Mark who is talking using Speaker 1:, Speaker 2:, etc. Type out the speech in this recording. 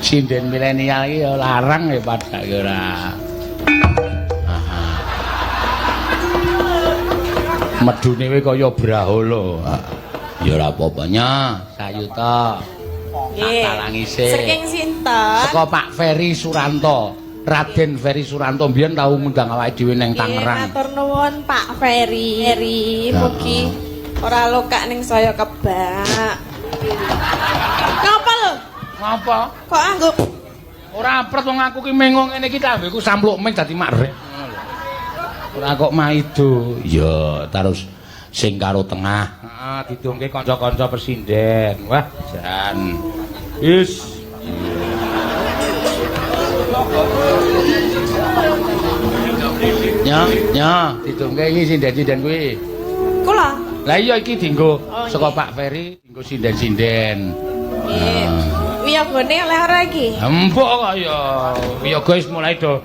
Speaker 1: Sinden milenial iki ya larang ya padha ora. Medune kowe kaya brahala. Ya ora apa-apa nya, sayuta.
Speaker 2: Nggih.
Speaker 1: Talangi sik.
Speaker 2: Saking sinten?
Speaker 1: Saka Pak Ferry Suranto. Raden Ferry Suranto mbiyen tau ngundang awake dhewe ning Tangerang.
Speaker 2: Matur nuwun Pak Ferry. Mugi ora lokak ning saya kebak. Ngapa lho?
Speaker 1: Ngapa?
Speaker 2: Kok anggap
Speaker 1: Ora apret wong aku ki mengo ngene iki tak ambekku sampluk ming dadi makrek. Ora kok maido. Ya, terus sing karo tengah. Heeh, didongke kanca-kanca presiden. Wah, jan. Wis. Nya, didongke iki sinden-sinden kuwi.
Speaker 2: kula?
Speaker 1: Lah iya iki dienggo
Speaker 2: Oh,
Speaker 1: saka
Speaker 2: iya.
Speaker 1: Pak Ferry, dienggo sinden-sinden.
Speaker 2: Nggih. Wiyagane oleh ora iki?
Speaker 1: Empuk kok ya. Wiyaga wis mulai do.